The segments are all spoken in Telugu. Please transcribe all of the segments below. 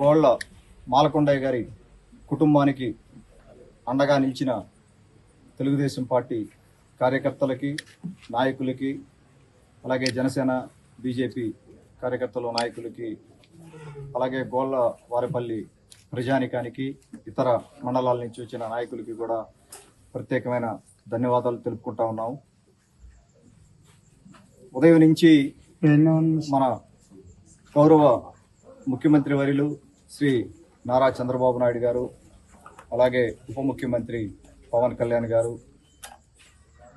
గోళ్ళ మాలకొండయ్య గారి కుటుంబానికి అండగా నిలిచిన తెలుగుదేశం పార్టీ కార్యకర్తలకి, నాయకులకి, అలాగే జనసేన, బీజేపీ కార్యకర్తలు, నాయకులకి, అలాగే గోళ్ళ వారిపల్లి ప్రజానికానికి, ఇతర మండలాల నుంచి వచ్చిన నాయకులకి కూడా ప్రత్యేకమైన ధన్యవాదాలు తెలుపుకుంటా ఉన్నాము. ఉదయం నుంచి మన గౌరవ ముఖ్యమంత్రి వర్యులు శ్రీ నారా చంద్రబాబు నాయుడు గారు, అలాగే ఉప ముఖ్యమంత్రి పవన్ కళ్యాణ్ గారు,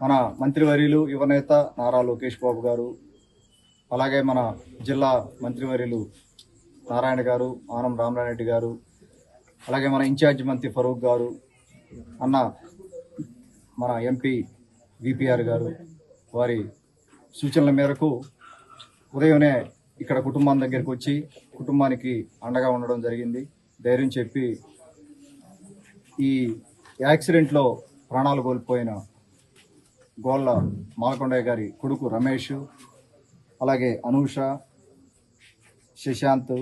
మన మంత్రివర్యులు యువనేత నారా లోకేష్ బాబు గారు, అలాగే మన జిల్లా మంత్రివర్యులు నారాయణ గారు, ఆనం రామనారెడ్డి గారు, అలాగే మన ఇన్ఛార్జ్ మంత్రి ఫరూక్ గారు, అన్న మన ఎంపీ విపిఆర్ గారు, వారి సూచనల మేరకు ఉదయమే ఇక్కడ కుటుంబం దగ్గరికి వచ్చి కుటుంబానికి అండగా ఉండడం జరిగింది. ధైర్యం చెప్పి ఈ యాక్సిడెంట్లో ప్రాణాలు కోల్పోయిన గోళ్ళ మాలకొండయ్య గారి కొడుకు రమేష్, అలాగే అనూష, శశాంత్,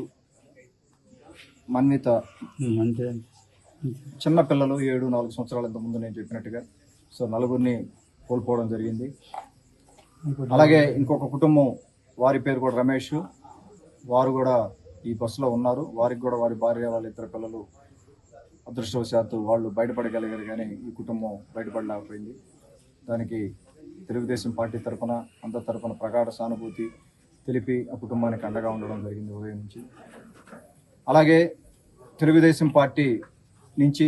మన్విత, చిన్న పిల్లలు 7-4 సంవత్సరాల ఇంత ముందు నేను చెప్పినట్టుగా, సో నలుగురిని కోల్పోవడం జరిగింది. అలాగే ఇంకొక కుటుంబం, వారి పేరు కూడా రమేష్, వారు కూడా ఈ బస్సులో ఉన్నారు. వారికి కూడా వారి భార్య, వాళ్ళ ఇద్దరు పిల్లలు అదృష్టవశాత్తు వాళ్ళు బయటపడగలిగారు, కానీ ఈ కుటుంబం బయటపడలేకపోయింది. దానికి తెలుగుదేశం పార్టీ తరఫున, అందరి తరఫున ప్రగాఢ సానుభూతి తెలిపి ఆ కుటుంబానికి అండగా ఉండడం జరిగింది ఉదయం నుంచి. అలాగే తెలుగుదేశం పార్టీ నుంచి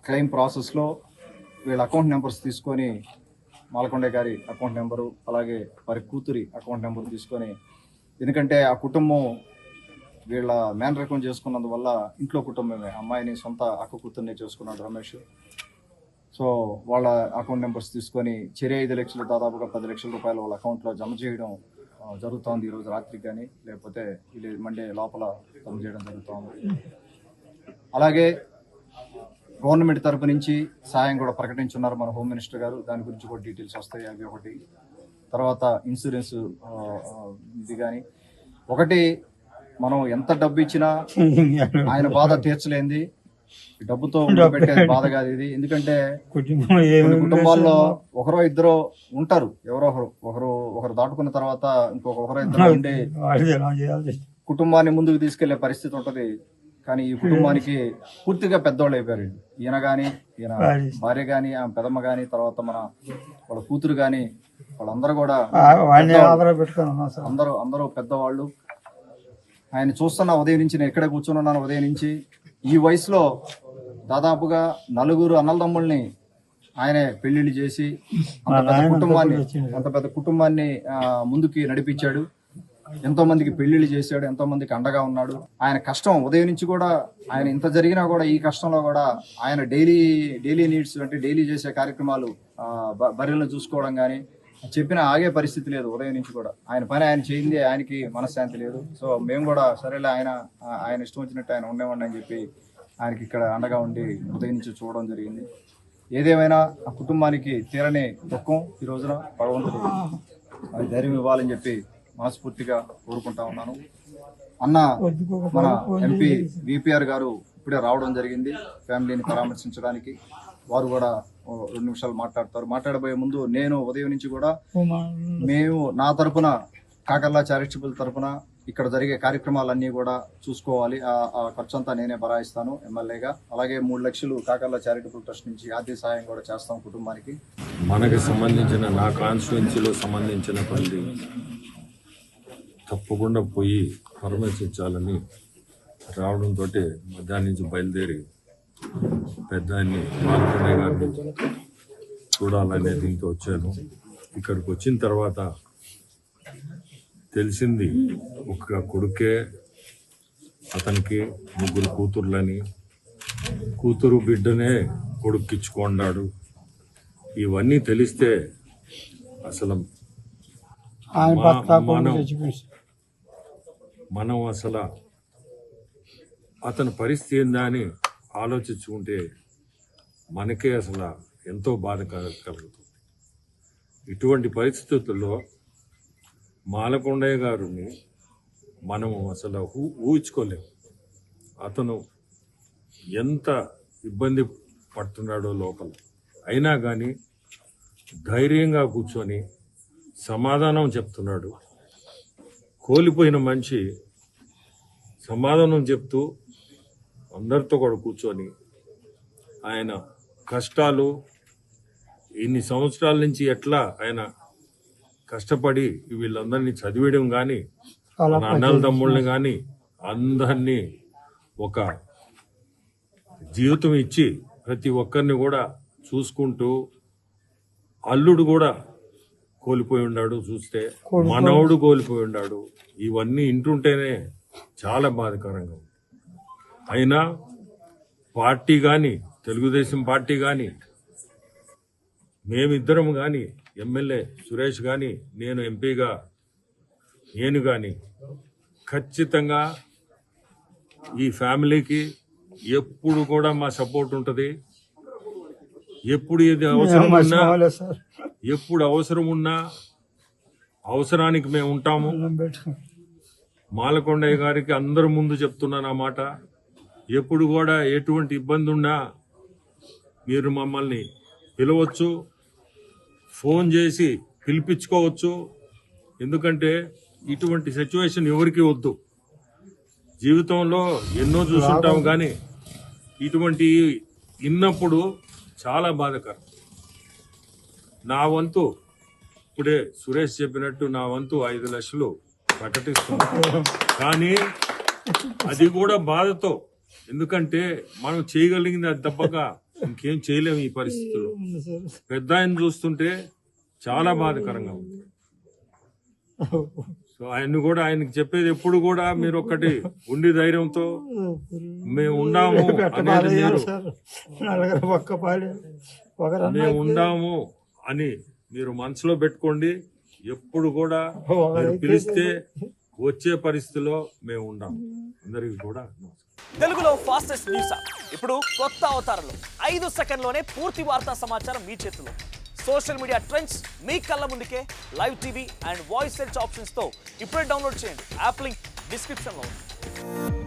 క్లెయిమ్ ప్రాసెస్లో వీళ్ళ అకౌంట్ నెంబర్స్ తీసుకొని, మాలకొండయ్య గారి అకౌంట్ నెంబరు, అలాగే వారి కూతురి అకౌంట్ నెంబర్ తీసుకొని, ఎందుకంటే ఆ కుటుంబం వీళ్ళ మేనరకం చేసుకున్నందువల్ల ఇంట్లో కుటుంబమే, అమ్మాయిని సొంత అక్క కూతుర్ని చేసుకున్నాడు రమేష్. సో వాళ్ళ అకౌంట్ నెంబర్స్ తీసుకొని చెరి 5 లక్షలు, దాదాపుగా 10 లక్షల రూపాయలు వాళ్ళ అకౌంట్లో జమ చేయడం జరుగుతోంది. ఈరోజు రాత్రికి కానీ, లేకపోతే మండే లోపల జమ చేయడం జరుగుతోంది. అలాగే గవర్నమెంట్ తరపు నుంచి సాయం కూడా ప్రకటించున్నారు మన హోమ్ మినిస్టర్ గారు. దాని గురించి కూడా డీటెయిల్స్ వస్తాయి. అవి ఒకటి. తర్వాత ఇన్సూరెన్స్ ఇది కానీ ఒకటి, మనం ఎంత డబ్బు ఇచ్చినా ఆయన బాధ తీర్చలేంది. డబ్బుతో పెట్టేది బాధ కాదు ఇది. ఎందుకంటే కొన్ని కుటుంబాల్లో ఒకరో ఇద్దరు ఉంటారు, ఎవరో ఒకరు దాటుకున్న తర్వాత ఒకరో ఇద్దరు ఉండి కుటుంబాన్ని ముందుకు తీసుకెళ్లే పరిస్థితి ఉంటది. కానీ ఈ కుటుంబానికి పూర్తిగా పెద్దవాళ్ళు అయిపోయారు. ఈయన కానీ, ఈయన భార్య కానీ, ఆమె పెదమ్మ కానీ, తర్వాత వాళ్ళ కూతురు కానీ, వాళ్ళందరూ కూడా అందరూ పెద్దవాళ్ళు. ఆయన చూస్తున్న ఉదయం నుంచి, నేను ఇక్కడే కూర్చున్నాను ఉదయం నుంచి. ఈ వయసులో దాదాపుగా 4 అన్నదమ్ముల్ని ఆయనే పెళ్లిళ్ళు చేసి అంత పెద్ద కుటుంబాన్ని ముందుకి నడిపించాడు. ఎంతో మందికి పెళ్లిళ్ళు చేశాడు, ఎంతో మందికి అండగా ఉన్నాడు. ఆయన కష్టం ఉదయం నుంచి కూడా, ఆయన ఇంత జరిగినా కూడా ఈ కష్టంలో కూడా ఆయన డైలీ నీడ్స్ అంటే డైలీ చేసే కార్యక్రమాలు, బర్రెలను చూసుకోవడం కానీ చెప్పిన ఆగే పరిస్థితి లేదు. ఉదయం నుంచి కూడా ఆయన పని ఆయన చేయింది, ఆయనకి మనశ్శాంతి లేదు. సో మేము కూడా సరేలే, ఆయన ఇష్టం వచ్చినట్టు ఆయన ఉండేవాడిని అని చెప్పి ఆయనకి ఇక్కడ అండగా ఉండి ఉదయం నుంచి చూడడం జరిగింది. ఏదేమైనా ఆ కుటుంబానికి తీరని దుఃఖం ఈ రోజున. భగవంతుడు అది ధైర్యం ఇవ్వాలని చెప్పి మనస్ఫూర్తిగా కోరుకుంటా ఉన్నాను. అన్న మన ఎంపీ విపిఆర్ గారు ఇప్పుడే రావడం జరిగింది ఫ్యామిలీని పరామర్శించడానికి. వారు కూడా 2 నిమిషాలు మాట్లాడతారు. మాట్లాడబోయే ముందు నేను ఉదయం నుంచి కూడా మేము నా తరపున, కాకర్ల చారిటబుల్ తరపున ఇక్కడ జరిగే కార్యక్రమాలన్నీ కూడా చూసుకోవాలి. ఆ ఖర్చు అంతా నేనే భరాయిస్తాను ఎమ్మెల్యేగా. అలాగే 3 లక్షలు కాకర్ల చారిటబుల్ ట్రస్ట్ నుంచి ఆర్థిక సహాయం కూడా చేస్తాం కుటుంబానికి. మనకి సంబంధించిన, నా కాన్స్టిట్యున్సీలో సంబంధించిన పనులు తప్పకుండా పోయి పరామర్శించాలని రావడంతో మధ్యాహ్నం నుంచి బయలుదేరి పెద్దాన్ని మాలకొండయ్య గారిని చూడాలనే దీంతో వచ్చాను. ఇక్కడికి వచ్చిన తర్వాత తెలిసింది, ఒక కొడుకే అతనికి 3 కూతుర్లని, కూతురు బిడ్డనే కొడుక్కిచ్చుకున్నాడు. ఇవన్నీ తెలిస్తే అసలు మనం అసలు అతని పరిస్థితి ఏందా అని ఆలోచించుకుంటే మనకే అసలు ఎంతో బాధ కలుగుతుంది. ఇటువంటి పరిస్థితుల్లో మాలకొండయ్య గారిని మనము అసలు ఊహించుకోలేము. అతను ఎంత ఇబ్బంది పడుతున్నాడో లోపల. అయినా కానీ ధైర్యంగా కూర్చొని సమాధానం చెప్తున్నాడు. కోల్పోయిన మనిషి సమాధానం చెప్తూ అందరితో కూడా కూర్చొని ఆయన కష్టాలు ఇన్ని సంవత్సరాల నుంచి ఎట్లా ఆయన కష్టపడి వీళ్ళందరినీ చదివేయడం కానీ మన అన్నల తమ్ముళ్ళని కానీ అందరినీ ఒక జీవితం ఇచ్చి ప్రతి ఒక్కరిని కూడా చూసుకుంటూ అల్లుడు కూడా కోల్పోయి ఉన్నాడు. చూస్తే మనవడు కోల్పోయి ఉన్నాడు. ఇవన్నీ ఇంటుంటేనే చాలా బాధాకరంగా ఉంది. అయినా పార్టీ కానీ తెలుగుదేశం పార్టీ కానీ మేమిద్దరం కానీ ఎమ్మెల్యే సురేష్ కానీ నేను ఎంపీగా నేను కానీ ఖచ్చితంగా ఈ ఫ్యామిలీకి ఎప్పుడు కూడా మా సపోర్ట్ ఉంటుంది. ఎప్పుడు ఇది అవసరం ఉన్నా ఎప్పుడు అవసరం ఉన్నా అవసరానికి మేము ఉంటాము. మాలకొండయ్య గారికి అందరి ముందు చెప్తున్నాను ఆ మాట. ఎప్పుడు కూడా ఎటువంటి ఇబ్బంది ఉన్నా మీరు మమ్మల్ని పిలవచ్చు, ఫోన్ చేసి పిలిపించుకోవచ్చు. ఎందుకంటే ఇటువంటి సిచ్యువేషన్ ఎవరికి వద్దు. జీవితంలో ఎన్నో చూస్తుంటాం కానీ ఇటువంటి విన్నప్పుడు చాలా బాధాకరం. నా వంతు ఇప్పుడే సురేష్ చెప్పినట్టు నా వంతు 5 లక్షలు ప్రకటిస్తున్నాను. కానీ అది కూడా బాధతో. ఎందుకంటే మనం చేయగలిగింది అది తప్పక ఇంకేం చేయలేము ఈ పరిస్థితుల్లో. పెద్ద ఆయన చూస్తుంటే చాలా బాధాకరంగా ఉంది. సో ఆయనకి చెప్పేది ఎప్పుడు కూడా మీరు ఒక్కటి ఉండి ధైర్యంతో మేము ఉండాము అనేది మేము ఉండాము అని మీరు మనసులో పెట్టుకోండి. ఎప్పుడు కూడా మీరు పిలిస్తే వచ్చే పరిస్థితిలో మేము ఉండాము. అందరికీ కూడా తెలుగులో ఫాస్టెస్ట్ న్యూస్ యాప్ ఇప్పుడు కొత్త అవతారంలో 5 సెకండ్లోనే పూర్తి వార్తా సమాచారం మీ చేతిలో. సోషల్ మీడియా ట్రెండ్స్ మీ కళ్ళ ముందుకే live TV and voice search options తో ఇప్పుడే డౌన్లోడ్ చేయండి. యాప్ లింక్ డిస్క్రిప్షన్ లో ఉంది.